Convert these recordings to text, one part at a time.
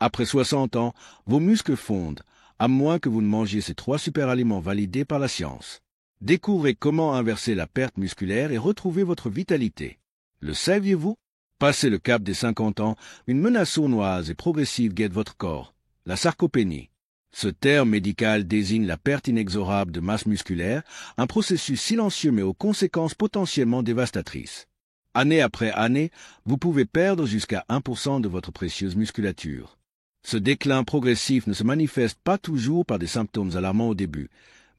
Après 60 ans, vos muscles fondent, à moins que vous ne mangiez ces 3 super-aliments validés par la science. Découvrez comment inverser la perte musculaire et retrouver votre vitalité. Le saviez-vous? Passé le cap des 50 ans, une menace sournoise et progressive guette votre corps, la sarcopénie. Ce terme médical désigne la perte inexorable de masse musculaire, un processus silencieux mais aux conséquences potentiellement dévastatrices. Année après année, vous pouvez perdre jusqu'à 1% de votre précieuse musculature. Ce déclin progressif ne se manifeste pas toujours par des symptômes alarmants au début,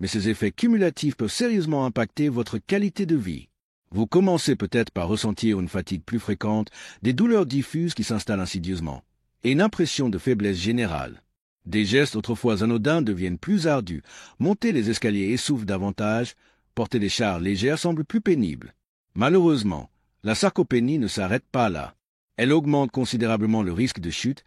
mais ces effets cumulatifs peuvent sérieusement impacter votre qualité de vie. Vous commencez peut-être par ressentir une fatigue plus fréquente, des douleurs diffuses qui s'installent insidieusement, et une impression de faiblesse générale. Des gestes autrefois anodins deviennent plus ardus, monter les escaliers essouffle davantage, porter des charges légères semble plus pénible. Malheureusement, la sarcopénie ne s'arrête pas là. Elle augmente considérablement le risque de chute,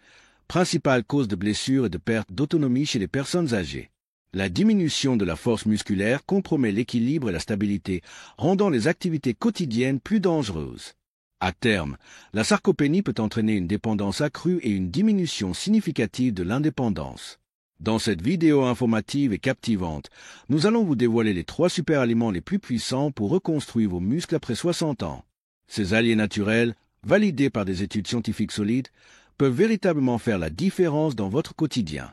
principale cause de blessures et de perte d'autonomie chez les personnes âgées. La diminution de la force musculaire compromet l'équilibre et la stabilité, rendant les activités quotidiennes plus dangereuses. À terme, la sarcopénie peut entraîner une dépendance accrue et une diminution significative de l'indépendance. Dans cette vidéo informative et captivante, nous allons vous dévoiler les 3 super-aliments les plus puissants pour reconstruire vos muscles après 60 ans. Ces alliés naturels, validés par des études scientifiques solides, peuvent véritablement faire la différence dans votre quotidien.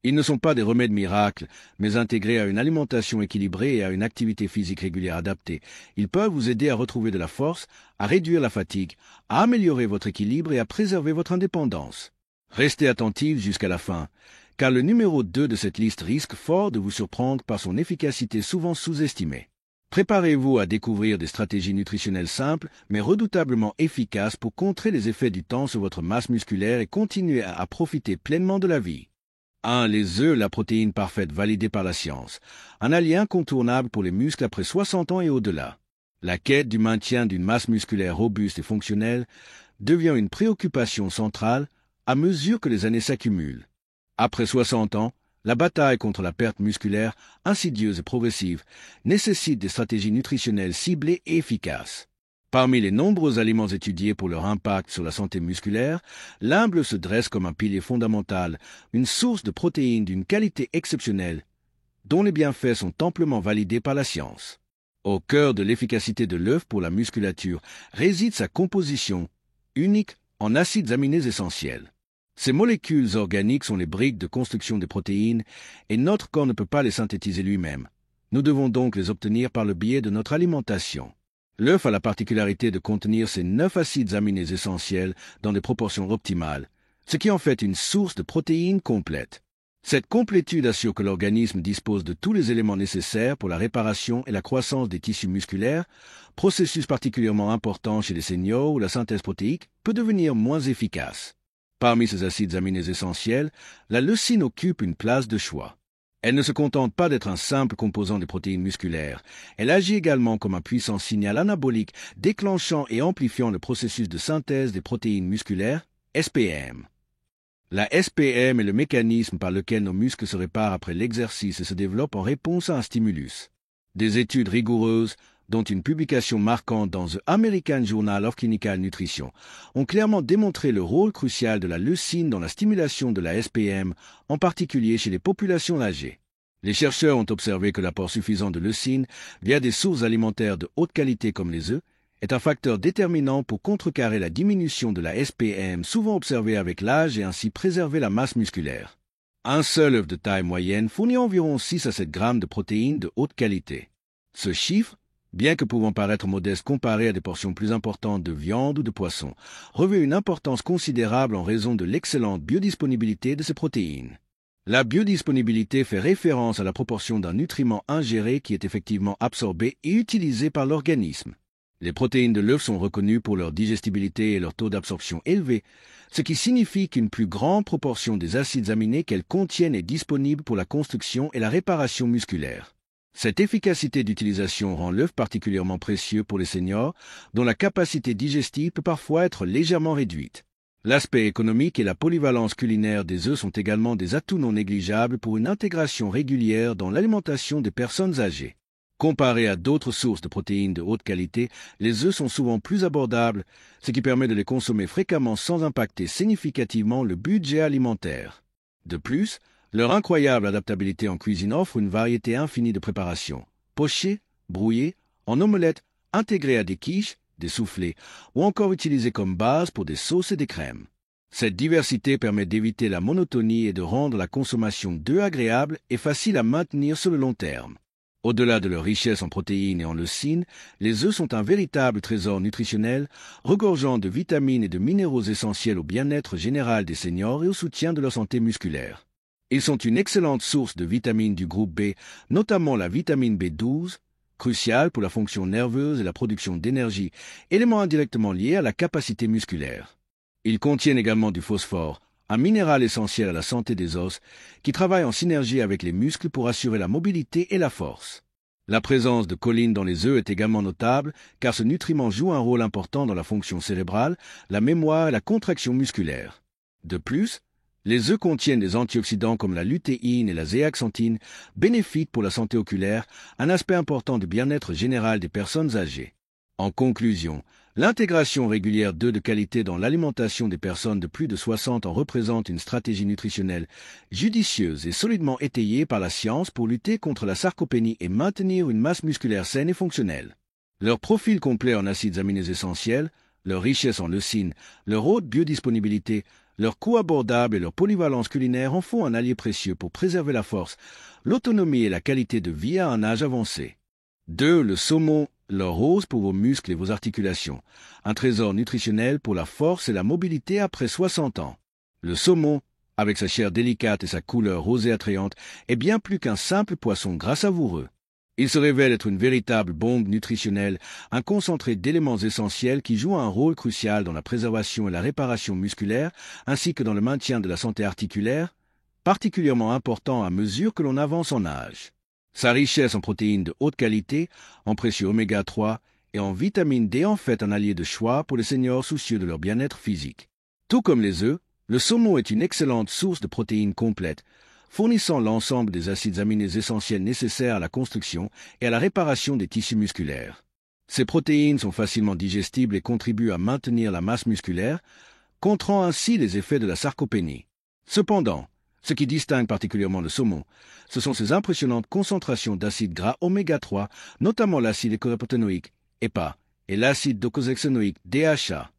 Ils ne sont pas des remèdes miracles, mais intégrés à une alimentation équilibrée et à une activité physique régulière adaptée. Ils peuvent vous aider à retrouver de la force, à réduire la fatigue, à améliorer votre équilibre et à préserver votre indépendance. Restez attentifs jusqu'à la fin, car le numéro 2 de cette liste risque fort de vous surprendre par son efficacité souvent sous-estimée. Préparez-vous à découvrir des stratégies nutritionnelles simples, mais redoutablement efficaces pour contrer les effets du temps sur votre masse musculaire et continuer à profiter pleinement de la vie. 1. Les œufs, la protéine parfaite validée par la science. Un allié incontournable pour les muscles après 60 ans et au-delà. La quête du maintien d'une masse musculaire robuste et fonctionnelle devient une préoccupation centrale à mesure que les années s'accumulent. Après 60 ans, la bataille contre la perte musculaire, insidieuse et progressive, nécessite des stratégies nutritionnelles ciblées et efficaces. Parmi les nombreux aliments étudiés pour leur impact sur la santé musculaire, l'imble se dresse comme un pilier fondamental, une source de protéines d'une qualité exceptionnelle, dont les bienfaits sont amplement validés par la science. Au cœur de l'efficacité de l'œuf pour la musculature réside sa composition, unique en acides aminés essentiels. Ces molécules organiques sont les briques de construction des protéines et notre corps ne peut pas les synthétiser lui-même. Nous devons donc les obtenir par le biais de notre alimentation. L'œuf a la particularité de contenir ces 9 acides aminés essentiels dans des proportions optimales, ce qui en fait une source de protéines complète. Cette complétude assure que l'organisme dispose de tous les éléments nécessaires pour la réparation et la croissance des tissus musculaires, processus particulièrement important chez les seniors où la synthèse protéique peut devenir moins efficace. Parmi ces acides aminés essentiels, la leucine occupe une place de choix. Elle ne se contente pas d'être un simple composant des protéines musculaires. Elle agit également comme un puissant signal anabolique déclenchant et amplifiant le processus de synthèse des protéines musculaires, SPM. La SPM est le mécanisme par lequel nos muscles se réparent après l'exercice et se développent en réponse à un stimulus. Des études rigoureuses, dont une publication marquante dans The American Journal of Clinical Nutrition, ont clairement démontré le rôle crucial de la leucine dans la stimulation de la SPM, en particulier chez les populations âgées. Les chercheurs ont observé que l'apport suffisant de leucine, via des sources alimentaires de haute qualité comme les œufs, est un facteur déterminant pour contrecarrer la diminution de la SPM souvent observée avec l'âge et ainsi préserver la masse musculaire. Un seul œuf de taille moyenne fournit environ 6 à 7 grammes de protéines de haute qualité. Ce chiffre, bien que pouvant paraître modeste comparé à des portions plus importantes de viande ou de poisson, revêt une importance considérable en raison de l'excellente biodisponibilité de ces protéines. La biodisponibilité fait référence à la proportion d'un nutriment ingéré qui est effectivement absorbé et utilisé par l'organisme. Les protéines de l'œuf sont reconnues pour leur digestibilité et leur taux d'absorption élevé, ce qui signifie qu'une plus grande proportion des acides aminés qu'elles contiennent est disponible pour la construction et la réparation musculaire. Cette efficacité d'utilisation rend l'œuf particulièrement précieux pour les seniors, dont la capacité digestive peut parfois être légèrement réduite. L'aspect économique et la polyvalence culinaire des œufs sont également des atouts non négligeables pour une intégration régulière dans l'alimentation des personnes âgées. Comparé à d'autres sources de protéines de haute qualité, les œufs sont souvent plus abordables, ce qui permet de les consommer fréquemment sans impacter significativement le budget alimentaire. De plus, leur incroyable adaptabilité en cuisine offre une variété infinie de préparations. Pochés, brouillés, en omelette, intégrés à des quiches, des soufflés, ou encore utilisés comme base pour des sauces et des crèmes. Cette diversité permet d'éviter la monotonie et de rendre la consommation d'œufs agréable et facile à maintenir sur le long terme. Au-delà de leur richesse en protéines et en leucine, les œufs sont un véritable trésor nutritionnel, regorgeant de vitamines et de minéraux essentiels au bien-être général des seniors et au soutien de leur santé musculaire. Ils sont une excellente source de vitamines du groupe B, notamment la vitamine B12, cruciale pour la fonction nerveuse et la production d'énergie, élément indirectement lié à la capacité musculaire. Ils contiennent également du phosphore, un minéral essentiel à la santé des os, qui travaille en synergie avec les muscles pour assurer la mobilité et la force. La présence de choline dans les œufs est également notable, car ce nutriment joue un rôle important dans la fonction cérébrale, la mémoire et la contraction musculaire. De plus, les œufs contiennent des antioxydants comme la lutéine et la zéaxanthine, bénéfiques pour la santé oculaire, un aspect important du bien-être général des personnes âgées. En conclusion, l'intégration régulière d'œufs de qualité dans l'alimentation des personnes de plus de 60 ans représente une stratégie nutritionnelle judicieuse et solidement étayée par la science pour lutter contre la sarcopénie et maintenir une masse musculaire saine et fonctionnelle. Leur profil complet en acides aminés essentiels, leur richesse en leucine, leur haute biodisponibilité, leur coût abordable et leur polyvalence culinaire en font un allié précieux pour préserver la force, l'autonomie et la qualité de vie à un âge avancé. 2. Le saumon, leur rose pour vos muscles et vos articulations, un trésor nutritionnel pour la force et la mobilité après 60 ans. Le saumon, avec sa chair délicate et sa couleur rosée attrayante, est bien plus qu'un simple poisson gras savoureux. Il se révèle être une véritable bombe nutritionnelle, un concentré d'éléments essentiels qui joue un rôle crucial dans la préservation et la réparation musculaire, ainsi que dans le maintien de la santé articulaire, particulièrement important à mesure que l'on avance en âge. Sa richesse en protéines de haute qualité, en précieux oméga 3 et en vitamine D en fait un allié de choix pour les seniors soucieux de leur bien-être physique. Tout comme les œufs, le saumon est une excellente source de protéines complètes, fournissant l'ensemble des acides aminés essentiels nécessaires à la construction et à la réparation des tissus musculaires. Ces protéines sont facilement digestibles et contribuent à maintenir la masse musculaire, contrant ainsi les effets de la sarcopénie. Cependant, ce qui distingue particulièrement le saumon, ce sont ses impressionnantes concentrations d'acides gras oméga 3, notamment l'acide écorépantoïque, EPA, et l'acide docosahexaénoïque, DHA.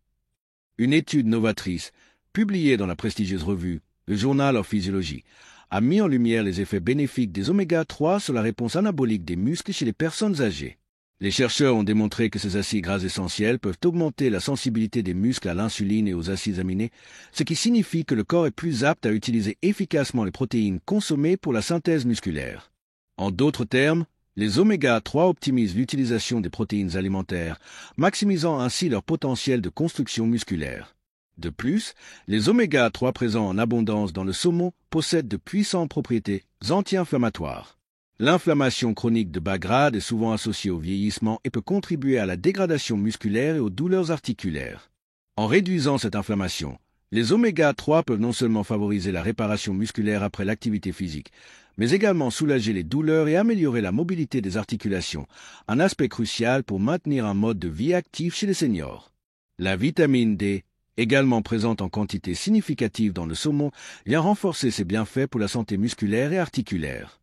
Une étude novatrice, publiée dans la prestigieuse revue le Journal of Physiology, a mis en lumière les effets bénéfiques des oméga 3 sur la réponse anabolique des muscles chez les personnes âgées. Les chercheurs ont démontré que ces acides gras essentiels peuvent augmenter la sensibilité des muscles à l'insuline et aux acides aminés, ce qui signifie que le corps est plus apte à utiliser efficacement les protéines consommées pour la synthèse musculaire. En d'autres termes, les oméga 3 optimisent l'utilisation des protéines alimentaires, maximisant ainsi leur potentiel de construction musculaire. De plus, les oméga 3 présents en abondance dans le saumon possèdent de puissantes propriétés anti-inflammatoires. L'inflammation chronique de bas grade est souvent associée au vieillissement et peut contribuer à la dégradation musculaire et aux douleurs articulaires. En réduisant cette inflammation, les oméga 3 peuvent non seulement favoriser la réparation musculaire après l'activité physique, mais également soulager les douleurs et améliorer la mobilité des articulations, un aspect crucial pour maintenir un mode de vie actif chez les seniors. La vitamine D, également présente en quantité significative dans le saumon, vient renforcer ses bienfaits pour la santé musculaire et articulaire.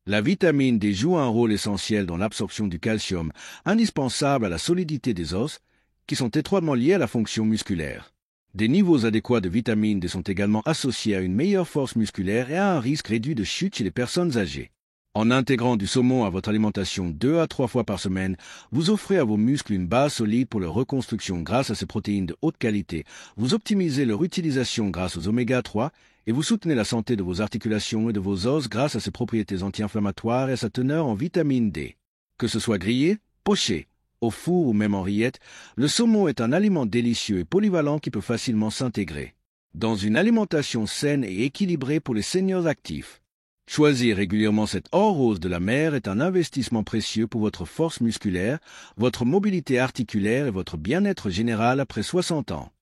La vitamine D joue un rôle essentiel dans l'absorption du calcium, indispensable à la solidité des os, qui sont étroitement liés à la fonction musculaire. Des niveaux adéquats de vitamine D sont également associés à une meilleure force musculaire et à un risque réduit de chute chez les personnes âgées. En intégrant du saumon à votre alimentation 2 à 3 fois par semaine, vous offrez à vos muscles une base solide pour leur reconstruction grâce à ces protéines de haute qualité, vous optimisez leur utilisation grâce aux oméga 3 et vous soutenez la santé de vos articulations et de vos os grâce à ses propriétés anti-inflammatoires et à sa teneur en vitamine D. Que ce soit grillé, poché, au four ou même en rillette, le saumon est un aliment délicieux et polyvalent qui peut facilement s'intégrer dans une alimentation saine et équilibrée pour les seniors actifs. Choisir régulièrement cette or rose de la mer est un investissement précieux pour votre force musculaire, votre mobilité articulaire et votre bien-être général après 60 ans.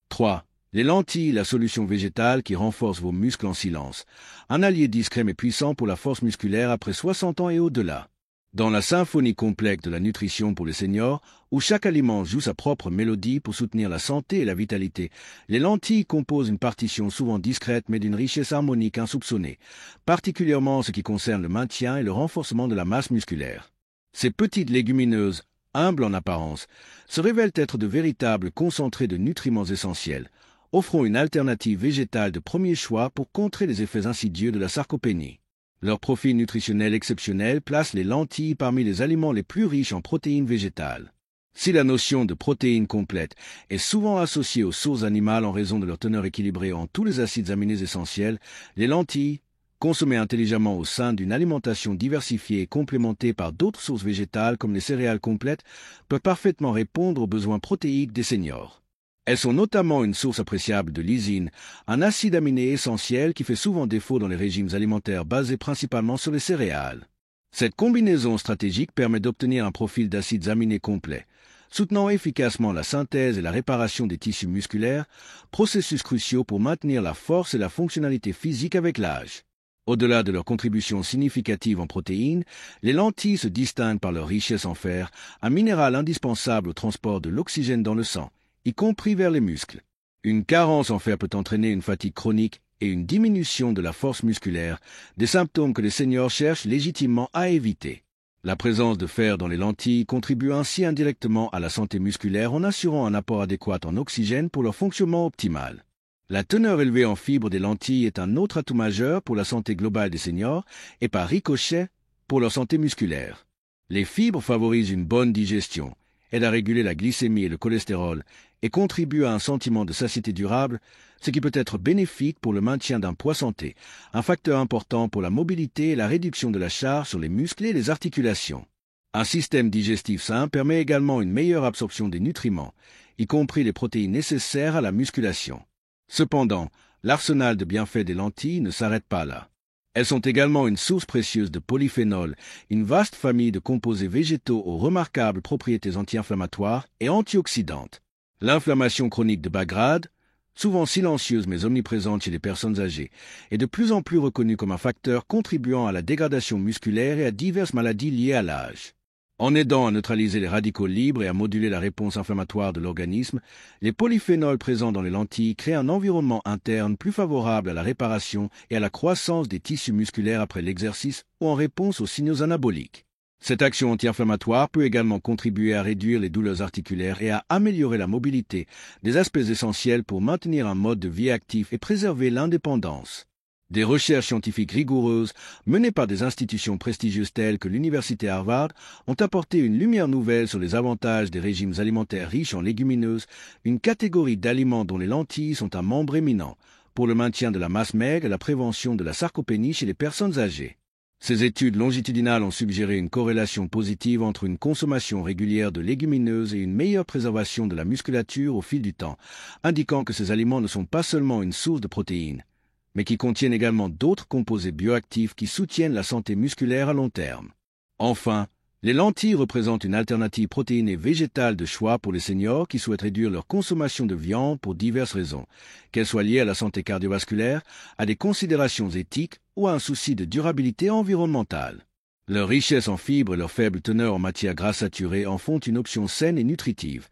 3. Les lentilles, la solution végétale qui renforce vos muscles en silence. Un allié discret mais puissant pour la force musculaire après 60 ans et au-delà. Dans la symphonie complexe de la nutrition pour les seniors, où chaque aliment joue sa propre mélodie pour soutenir la santé et la vitalité, les lentilles composent une partition souvent discrète mais d'une richesse harmonique insoupçonnée, particulièrement en ce qui concerne le maintien et le renforcement de la masse musculaire. Ces petites légumineuses, humbles en apparence, se révèlent être de véritables concentrés de nutriments essentiels, offrant une alternative végétale de premier choix pour contrer les effets insidieux de la sarcopénie. Leur profil nutritionnel exceptionnel place les lentilles parmi les aliments les plus riches en protéines végétales. Si la notion de protéines complètes est souvent associée aux sources animales en raison de leur teneur équilibrée en tous les acides aminés essentiels, les lentilles, consommées intelligemment au sein d'une alimentation diversifiée et complémentée par d'autres sources végétales comme les céréales complètes, peuvent parfaitement répondre aux besoins protéiques des seniors. Elles sont notamment une source appréciable de lysine, un acide aminé essentiel qui fait souvent défaut dans les régimes alimentaires basés principalement sur les céréales. Cette combinaison stratégique permet d'obtenir un profil d'acides aminés complet, soutenant efficacement la synthèse et la réparation des tissus musculaires, processus cruciaux pour maintenir la force et la fonctionnalité physique avec l'âge. Au-delà de leur contribution significative en protéines, les lentilles se distinguent par leur richesse en fer, un minéral indispensable au transport de l'oxygène dans le sang, y compris vers les muscles. Une carence en fer peut entraîner une fatigue chronique et une diminution de la force musculaire, des symptômes que les seniors cherchent légitimement à éviter. La présence de fer dans les lentilles contribue ainsi indirectement à la santé musculaire en assurant un apport adéquat en oxygène pour leur fonctionnement optimal. La teneur élevée en fibres des lentilles est un autre atout majeur pour la santé globale des seniors et par ricochet pour leur santé musculaire. Les fibres favorisent une bonne digestion, aident à réguler la glycémie et le cholestérol et contribuent à un sentiment de satiété durable, ce qui peut être bénéfique pour le maintien d'un poids santé, un facteur important pour la mobilité et la réduction de la charge sur les muscles et les articulations. Un système digestif sain permet également une meilleure absorption des nutriments, y compris les protéines nécessaires à la musculation. Cependant, l'arsenal de bienfaits des lentilles ne s'arrête pas là. Elles sont également une source précieuse de polyphénols, une vaste famille de composés végétaux aux remarquables propriétés anti-inflammatoires et antioxydantes. L'inflammation chronique de bas grade, souvent silencieuse mais omniprésente chez les personnes âgées, est de plus en plus reconnue comme un facteur contribuant à la dégradation musculaire et à diverses maladies liées à l'âge. En aidant à neutraliser les radicaux libres et à moduler la réponse inflammatoire de l'organisme, les polyphénols présents dans les lentilles créent un environnement interne plus favorable à la réparation et à la croissance des tissus musculaires après l'exercice ou en réponse aux signaux anaboliques. Cette action anti-inflammatoire peut également contribuer à réduire les douleurs articulaires et à améliorer la mobilité, des aspects essentiels pour maintenir un mode de vie actif et préserver l'indépendance. Des recherches scientifiques rigoureuses, menées par des institutions prestigieuses telles que l'Université Harvard, ont apporté une lumière nouvelle sur les avantages des régimes alimentaires riches en légumineuses, une catégorie d'aliments dont les lentilles sont un membre éminent, pour le maintien de la masse maigre et la prévention de la sarcopénie chez les personnes âgées. Ces études longitudinales ont suggéré une corrélation positive entre une consommation régulière de légumineuses et une meilleure préservation de la musculature au fil du temps, indiquant que ces aliments ne sont pas seulement une source de protéines, mais qui contiennent également d'autres composés bioactifs qui soutiennent la santé musculaire à long terme. Enfin, les lentilles représentent une alternative protéinée végétale de choix pour les seniors qui souhaitent réduire leur consommation de viande pour diverses raisons, qu'elles soient liées à la santé cardiovasculaire, à des considérations éthiques ou à un souci de durabilité environnementale. Leur richesse en fibres et leur faible teneur en matières grasses saturées en font une option saine et nutritive,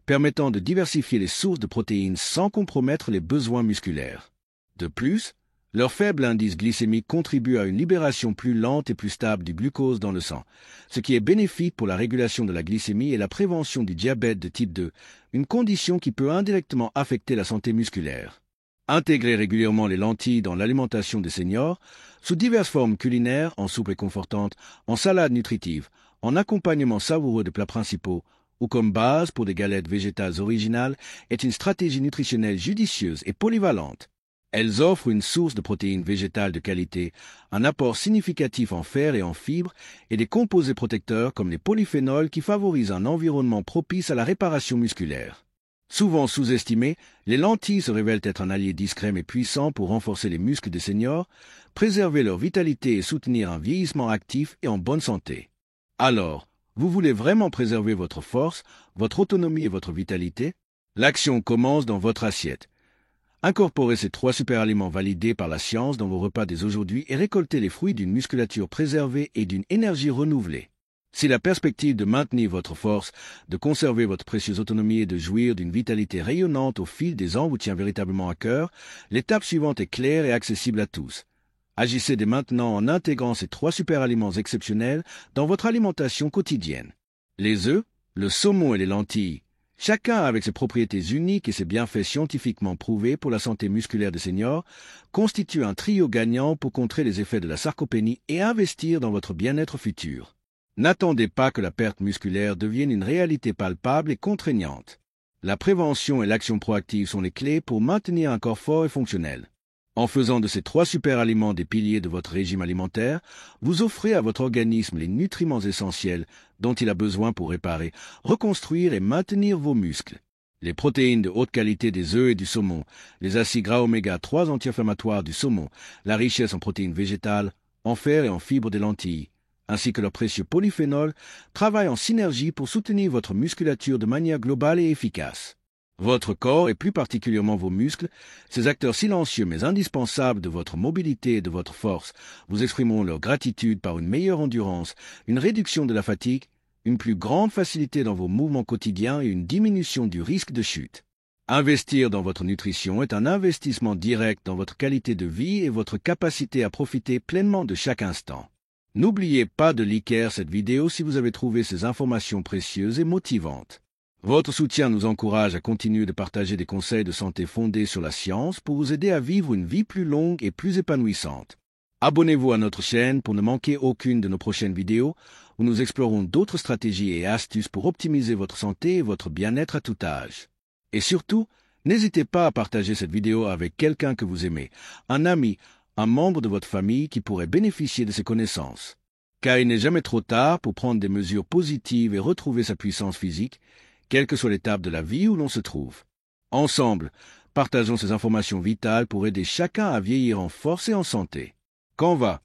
permettant de diversifier les sources de protéines sans compromettre les besoins musculaires. De plus, leur faible indice glycémique contribue à une libération plus lente et plus stable du glucose dans le sang, ce qui est bénéfique pour la régulation de la glycémie et la prévention du diabète de type 2, une condition qui peut indirectement affecter la santé musculaire. Intégrer régulièrement les lentilles dans l'alimentation des seniors, sous diverses formes culinaires, en soupe réconfortante, en salade nutritive, en accompagnement savoureux de plats principaux, ou comme base pour des galettes végétales originales, est une stratégie nutritionnelle judicieuse et polyvalente. Elles offrent une source de protéines végétales de qualité, un apport significatif en fer et en fibres, et des composés protecteurs comme les polyphénols qui favorisent un environnement propice à la réparation musculaire. Souvent sous-estimées, les lentilles se révèlent être un allié discret mais puissant pour renforcer les muscles des seniors, préserver leur vitalité et soutenir un vieillissement actif et en bonne santé. Alors, vous voulez vraiment préserver votre force, votre autonomie et votre vitalité? L'action commence dans votre assiette. Incorporez ces 3 super-aliments validés par la science dans vos repas dès aujourd'hui et récoltez les fruits d'une musculature préservée et d'une énergie renouvelée. Si la perspective de maintenir votre force, de conserver votre précieuse autonomie et de jouir d'une vitalité rayonnante au fil des ans vous tient véritablement à cœur, l'étape suivante est claire et accessible à tous. Agissez dès maintenant en intégrant ces 3 superaliments exceptionnels dans votre alimentation quotidienne. Les œufs, le saumon et les lentilles, chacun avec ses propriétés uniques et ses bienfaits scientifiquement prouvés pour la santé musculaire des seniors, constituent un trio gagnant pour contrer les effets de la sarcopénie et investir dans votre bien-être futur. N'attendez pas que la perte musculaire devienne une réalité palpable et contraignante. La prévention et l'action proactive sont les clés pour maintenir un corps fort et fonctionnel. En faisant de ces 3 superaliments des piliers de votre régime alimentaire, vous offrez à votre organisme les nutriments essentiels dont il a besoin pour réparer, reconstruire et maintenir vos muscles. Les protéines de haute qualité des œufs et du saumon, les acides gras oméga 3 anti-inflammatoires du saumon, la richesse en protéines végétales, en fer et en fibres des lentilles, ainsi que leurs précieux polyphénols, travaillent en synergie pour soutenir votre musculature de manière globale et efficace. Votre corps, et plus particulièrement vos muscles, ces acteurs silencieux mais indispensables de votre mobilité et de votre force, vous exprimeront leur gratitude par une meilleure endurance, une réduction de la fatigue, une plus grande facilité dans vos mouvements quotidiens et une diminution du risque de chute. Investir dans votre nutrition est un investissement direct dans votre qualité de vie et votre capacité à profiter pleinement de chaque instant. N'oubliez pas de liker cette vidéo si vous avez trouvé ces informations précieuses et motivantes. Votre soutien nous encourage à continuer de partager des conseils de santé fondés sur la science pour vous aider à vivre une vie plus longue et plus épanouissante. Abonnez-vous à notre chaîne pour ne manquer aucune de nos prochaines vidéos où nous explorons d'autres stratégies et astuces pour optimiser votre santé et votre bien-être à tout âge. Et surtout, n'hésitez pas à partager cette vidéo avec quelqu'un que vous aimez, un ami, un membre de votre famille qui pourrait bénéficier de ces connaissances. Car il n'est jamais trop tard pour prendre des mesures positives et retrouver sa puissance physique, quelle que soit l'étape de la vie où l'on se trouve. Ensemble, partageons ces informations vitales pour aider chacun à vieillir en force et en santé. Qu'en va?